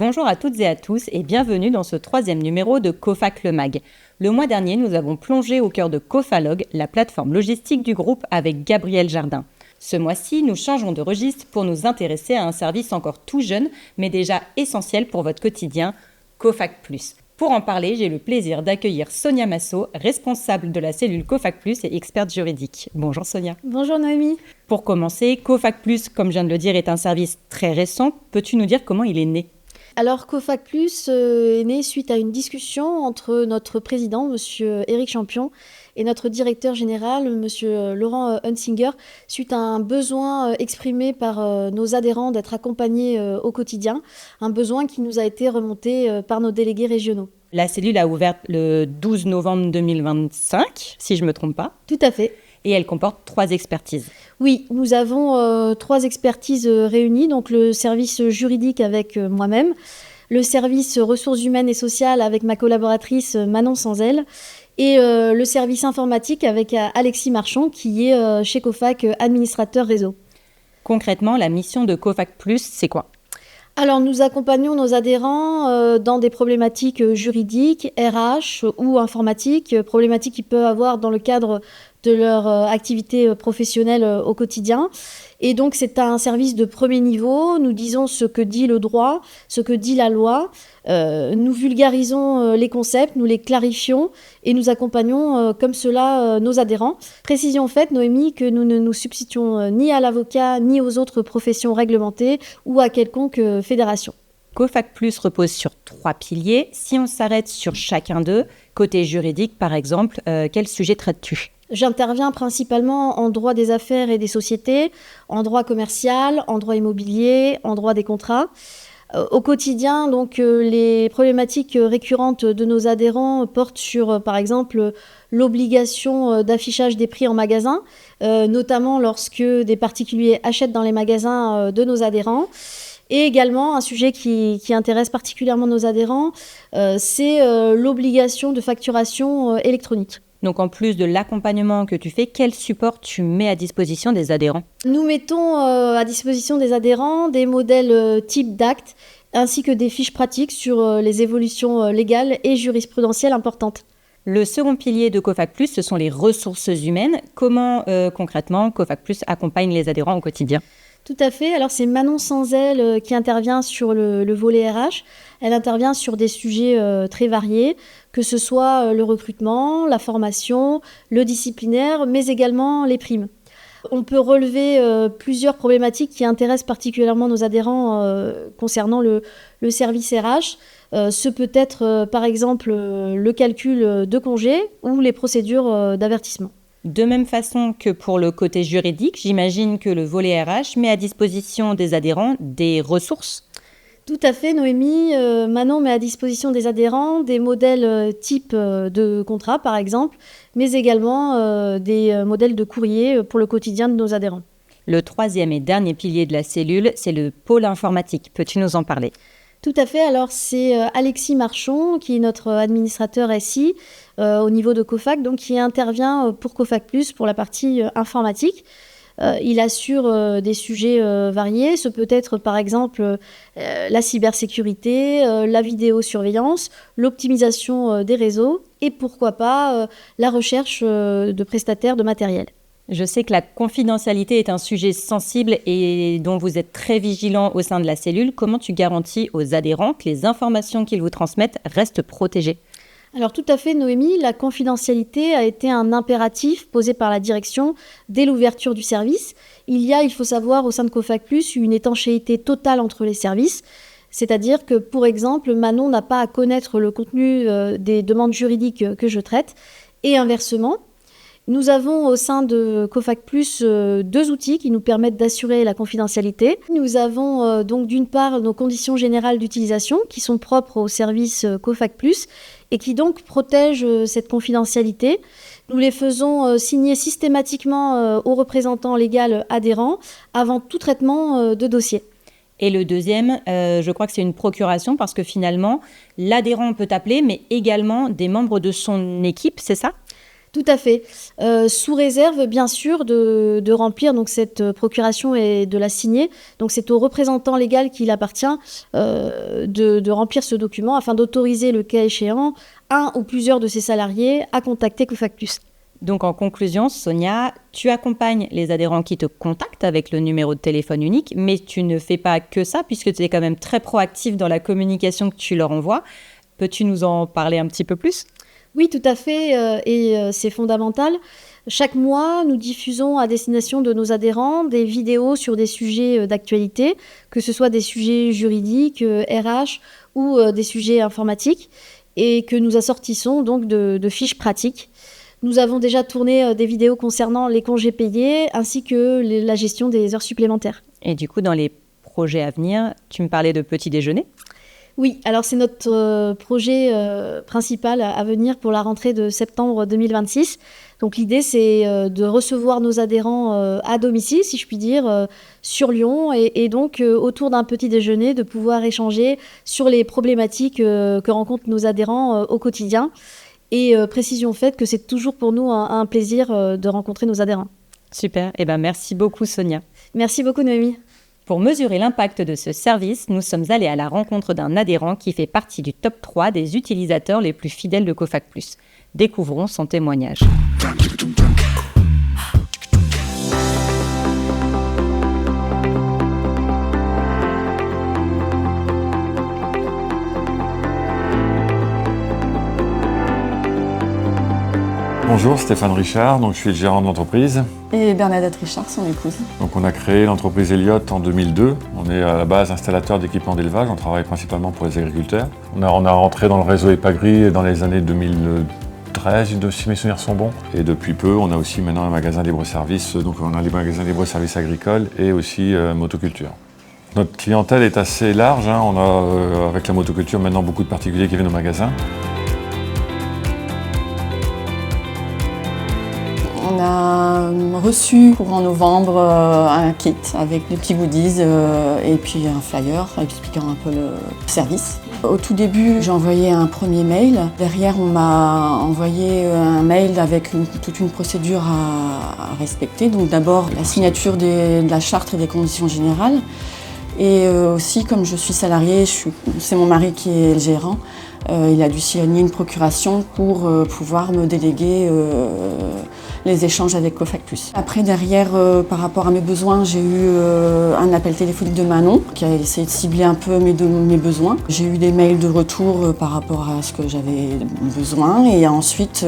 Bonjour à toutes et à tous et bienvenue dans ce 3e numéro de Cofac le Mag. Le mois dernier, nous avons plongé au cœur de Cofalog, la plateforme logistique du groupe avec Gabriel Jardin. Ce mois-ci, nous changeons de registre pour nous intéresser à un service encore tout jeune, mais déjà essentiel pour votre quotidien, Cofac+. Pour en parler, j'ai le plaisir d'accueillir Sonia Massot, responsable de la cellule Cofac+, et experte juridique. Bonjour Sonia. Bonjour Noémie. Pour commencer, Cofac+, comme je viens de le dire, est un service très récent. Peux-tu nous dire comment il est né ? Alors Cofac+ est né suite à une discussion entre notre président, monsieur Éric Champion, et notre directeur général, monsieur Laurent Hunsinger, suite à un besoin exprimé par nos adhérents d'être accompagnés au quotidien, un besoin qui nous a été remonté par nos délégués régionaux. La cellule a ouvert le 12 novembre 2025, si je ne me trompe pas. Tout à fait. Et elle comporte 3 expertises. Oui, nous avons 3 expertises réunies, donc le service juridique avec moi-même, le service ressources humaines et sociales avec ma collaboratrice Manon Sanzel, et le service informatique avec Alexis Marchand, qui est chez Cofac administrateur réseau. Concrètement, la mission de Cofac+, c'est quoi ? Alors, nous accompagnons nos adhérents dans des problématiques juridiques, RH ou informatiques, problématiques qu'ils peuvent avoir dans le cadre de leur activité professionnelle au quotidien. Et donc, c'est un service de premier niveau. Nous disons ce que dit le droit, ce que dit la loi. Nous vulgarisons les concepts, nous les clarifions et nous accompagnons comme cela nos adhérents. Précision faite, Noémie, que nous ne nous substituons ni à l'avocat, ni aux autres professions réglementées ou à quelconque fédération. Cofac+ repose sur 3 piliers. Si on s'arrête sur chacun d'eux, côté juridique par exemple, quel sujet traites-tu ? J'interviens principalement en droit des affaires et des sociétés, en droit commercial, en droit immobilier, en droit des contrats. Au quotidien, donc, les problématiques récurrentes de nos adhérents portent sur, par exemple, l'obligation d'affichage des prix en magasin, notamment lorsque des particuliers achètent dans les magasins de nos adhérents. Et également, un sujet qui intéresse particulièrement nos adhérents, c'est l'obligation de facturation électronique. Donc en plus de l'accompagnement que tu fais, quel support tu mets à disposition des adhérents ? Nous mettons à disposition des adhérents des modèles type d'actes ainsi que des fiches pratiques sur les évolutions légales et jurisprudentielles importantes. Le second pilier de Cofac+, ce sont les ressources humaines. Comment concrètement Cofac+ accompagne les adhérents au quotidien ? Tout à fait. Alors, c'est Manon Sanzel qui intervient sur le volet RH. Elle intervient sur des sujets très variés, que ce soit le recrutement, la formation, le disciplinaire, mais également les primes. On peut relever plusieurs problématiques qui intéressent particulièrement nos adhérents concernant le service RH. Ce peut être, par exemple, le calcul de congés ou les procédures d'avertissement. De même façon que pour le côté juridique, j'imagine que le volet RH met à disposition des adhérents des ressources. Tout à fait, Noémie. Manon met à disposition des adhérents des modèles type de contrat, par exemple, mais également des modèles de courrier pour le quotidien de nos adhérents. Le 3e et dernier pilier de la cellule, c'est le pôle informatique. Peux-tu nous en parler ? Tout à fait. Alors, c'est Alexis Marchand, qui est notre administrateur SI au niveau de Cofac, donc qui intervient pour Cofac+, pour la partie informatique. Il assure des sujets variés. Ce peut être, par exemple, la cybersécurité, la vidéosurveillance, l'optimisation des réseaux et, pourquoi pas, la recherche de prestataires de matériel. Je sais que la confidentialité est un sujet sensible et dont vous êtes très vigilant au sein de la cellule. Comment tu garantis aux adhérents que les informations qu'ils vous transmettent restent protégées ? Alors tout à fait, Noémie, la confidentialité a été un impératif posé par la direction dès l'ouverture du service. Il faut savoir, au sein de Cofac+, une étanchéité totale entre les services. C'est-à-dire que, pour exemple, Manon n'a pas à connaître le contenu des demandes juridiques que je traite et inversement. Nous avons au sein de Cofac+, 2 outils qui nous permettent d'assurer la confidentialité. Nous avons donc d'une part nos conditions générales d'utilisation qui sont propres au service Cofac+, et qui donc protègent cette confidentialité. Nous les faisons signer systématiquement aux représentants légaux adhérents avant tout traitement de dossier. Et le deuxième, je crois que c'est une procuration parce que finalement, l'adhérent peut appeler, mais également des membres de son équipe, c'est ça ? Tout à fait. Sous réserve, bien sûr, de remplir donc, cette procuration et de la signer. Donc, c'est au représentant légal qu'il appartient de remplir ce document afin d'autoriser, le cas échéant, un ou plusieurs de ses salariés à contacter Cofac Plus. Donc en conclusion, Sonia, tu accompagnes les adhérents qui te contactent avec le numéro de téléphone unique, mais tu ne fais pas que ça puisque tu es quand même très proactif dans la communication que tu leur envoies. Peux-tu nous en parler un petit peu plus ? Oui, tout à fait, c'est fondamental. Chaque mois, nous diffusons à destination de nos adhérents des vidéos sur des sujets d'actualité, que ce soit des sujets juridiques, RH ou des sujets informatiques, et que nous assortissons donc de fiches pratiques. Nous avons déjà tourné des vidéos concernant les congés payés ainsi que la gestion des heures supplémentaires. Et du coup, dans les projets à venir, tu me parlais de petit déjeuner ? Oui, alors c'est notre projet principal à venir pour la rentrée de septembre 2026. Donc l'idée, c'est de recevoir nos adhérents à domicile, si je puis dire, sur Lyon, et donc autour d'un petit déjeuner, de pouvoir échanger sur les problématiques que rencontrent nos adhérents au quotidien. Et précision faite que c'est toujours pour nous un plaisir de rencontrer nos adhérents. Super, eh ben merci beaucoup Sonia. Merci beaucoup Noémie. Pour mesurer l'impact de ce service, nous sommes allés à la rencontre d'un adhérent qui fait partie du top 3 des utilisateurs les plus fidèles de Cofac Plus. Découvrons son témoignage. Bonjour, Stéphane Richard, donc je suis le gérant de l'entreprise. Et Bernadette Richard, son épouse. Donc on a créé l'entreprise Elliott en 2002. On est à la base installateur d'équipements d'élevage, on travaille principalement pour les agriculteurs. On a rentré dans le réseau Epagri dans les années 2013, si mes souvenirs sont bons. Et depuis peu, on a aussi maintenant un magasin libre-service, donc on a les magasins libre-service agricoles et aussi motoculture. Notre clientèle est assez large, hein. On a avec la motoculture maintenant beaucoup de particuliers qui viennent au magasin. On a reçu courant novembre un kit avec des petits goodies et puis un flyer expliquant un peu le service. Au tout début, j'ai envoyé un premier mail. Derrière, on m'a envoyé un mail avec toute une procédure à respecter. Donc d'abord, la signature de la charte et des conditions générales. Et aussi, comme je suis salariée, c'est mon mari qui est le gérant. Il a dû signer une procuration pour pouvoir me déléguer les échanges avec Cofac Plus. Après, derrière, par rapport à mes besoins, j'ai eu un appel téléphonique de Manon qui a essayé de cibler un peu mes besoins. J'ai eu des mails de retour par rapport à ce que j'avais besoin. Et ensuite,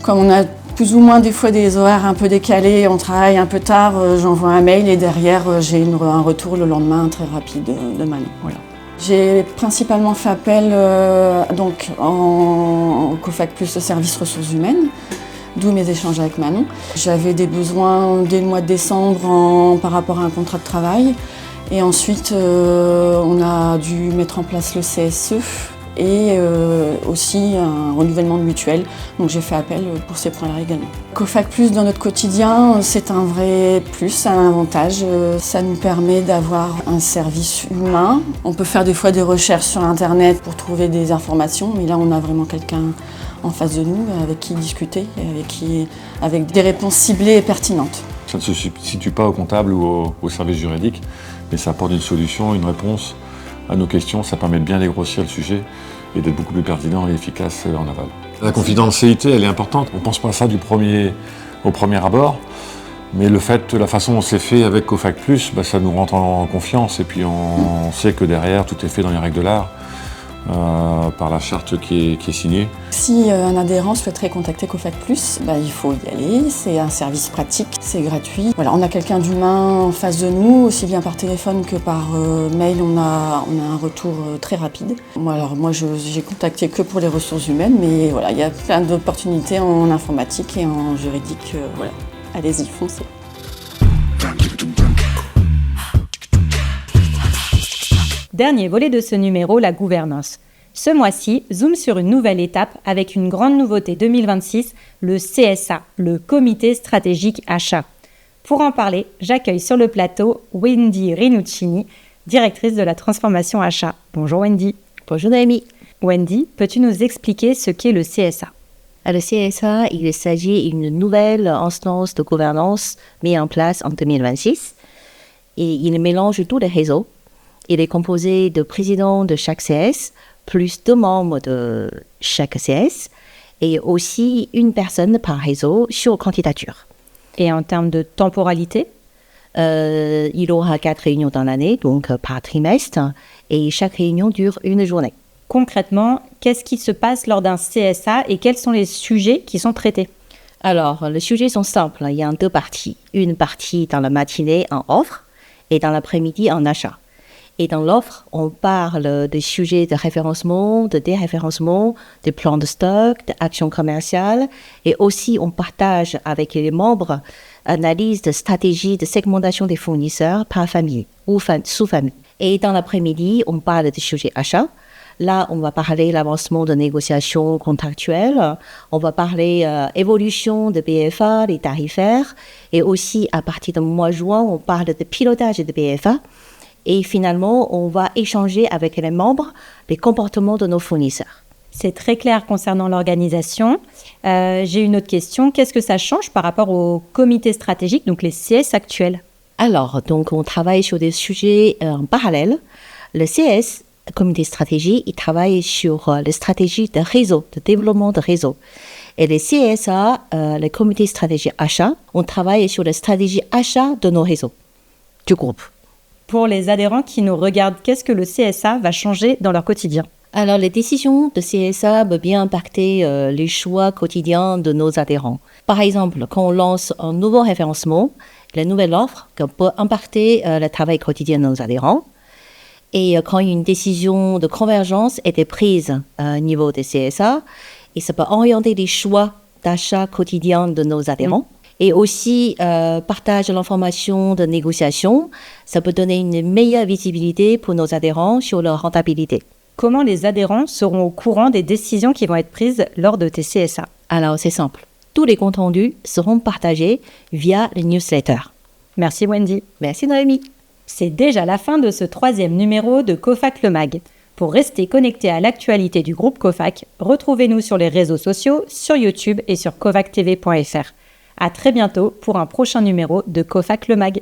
comme on a plus ou moins des fois des horaires un peu décalés, on travaille un peu tard, j'envoie un mail et derrière, j'ai un retour le lendemain très rapide de Manon. Voilà. J'ai principalement fait appel donc en Cofac Plus au service ressources humaines, d'où mes échanges avec Manon. J'avais des besoins dès le mois de décembre par rapport à un contrat de travail. Et ensuite, on a dû mettre en place le CSE et aussi un renouvellement de mutuelle. Donc j'ai fait appel pour ces points-là également. Cofac Plus dans notre quotidien, c'est un vrai plus, un avantage. Ça nous permet d'avoir un service humain. On peut faire des fois des recherches sur Internet pour trouver des informations, mais là on a vraiment quelqu'un en face de nous avec qui discuter et avec des réponses ciblées et pertinentes. Ça ne se situe pas au comptable ou au service juridique, mais ça apporte une solution, une réponse à nos questions. Ça permet de bien dégrossir le sujet et d'être beaucoup plus pertinent et efficace en aval. La confidentialité, elle est importante. On ne pense pas à ça au premier abord, mais la façon dont c'est fait avec Cofac Plus, ça nous rend en confiance et puis on sait que derrière, tout est fait dans les règles de l'art. Par la charte qui est signée. Si un adhérent souhaiterait contacter Cofac Plus, il faut y aller, c'est un service pratique, c'est gratuit. Voilà, on a quelqu'un d'humain en face de nous, aussi bien par téléphone que par mail, on a un retour très rapide. Moi j'ai contacté que pour les ressources humaines, mais voilà, il y a plein d'opportunités en informatique et en juridique. Voilà, allez-y, foncez. Dernier volet de ce numéro, la gouvernance. Ce mois-ci, zoom sur une nouvelle étape avec une grande nouveauté 2026, le CSA, le Comité Stratégique Achat. Pour en parler, j'accueille sur le plateau Wendy Rinuccini, directrice de la transformation achat. Bonjour Wendy. Bonjour Noémie. Wendy, peux-tu nous expliquer ce qu'est le CSA ? Le CSA, il s'agit d'une nouvelle instance de gouvernance mise en place en 2026 et il mélange tous les réseaux. Il est composé de présidents de chaque CS, plus 2 membres de chaque CS et aussi une personne par réseau sur candidature. Et en termes de temporalité? Il aura 4 réunions dans l'année, donc par trimestre, et chaque réunion dure 1 journée. Concrètement, qu'est-ce qui se passe lors d'un CSA et quels sont les sujets qui sont traités? Alors, les sujets sont simples. Il y a 2 parties. Une partie dans la matinée en offre et dans l'après-midi en achat. Et dans l'offre, on parle des sujets de référencement, de déréférencement, de plans de stock, d'actions commerciales. Et aussi, on partage avec les membres analyse de stratégie de segmentation des fournisseurs par famille ou sous-famille. Et dans l'après-midi, on parle des sujets achats. Là, on va parler l'avancement de négociations contractuelles. On va parler évolution de BFA, les tarifaires. Et aussi, à partir du mois de juin, on parle de pilotage de BFA. Et finalement, on va échanger avec les membres les comportements de nos fournisseurs. C'est très clair concernant l'organisation. J'ai une autre question. Qu'est-ce que ça change par rapport au comité stratégique, donc les CS actuels? Alors, donc, on travaille sur des sujets en parallèle. Le CS, le comité stratégie, il travaille sur les stratégies de réseau, de développement de réseau. Et les CSA, le comité stratégie achat, on travaille sur les stratégies achat de nos réseaux, du groupe. Pour les adhérents qui nous regardent, qu'est-ce que le CSA va changer dans leur quotidien? Alors, les décisions de CSA peuvent bien impacter les choix quotidiens de nos adhérents. Par exemple, quand on lance un nouveau référencement, la nouvelle offre peut impacter le travail quotidien de nos adhérents. Et quand une décision de convergence est prise au niveau des CSA, et ça peut orienter les choix d'achat quotidiens de nos adhérents. Et aussi, partage l'information de négociation, ça peut donner une meilleure visibilité pour nos adhérents sur leur rentabilité. Comment les adhérents seront au courant des décisions qui vont être prises lors de tes CSA? Alors, c'est simple. Tous les comptes rendus seront partagés via les newsletters. Merci Wendy. Merci Noémie. C'est déjà la fin de ce 3e numéro de COFAC Le Mag. Pour rester connecté à l'actualité du groupe COFAC, retrouvez-nous sur les réseaux sociaux, sur YouTube et sur cofactv.fr. À très bientôt pour un prochain numéro de COFAC Le Mag.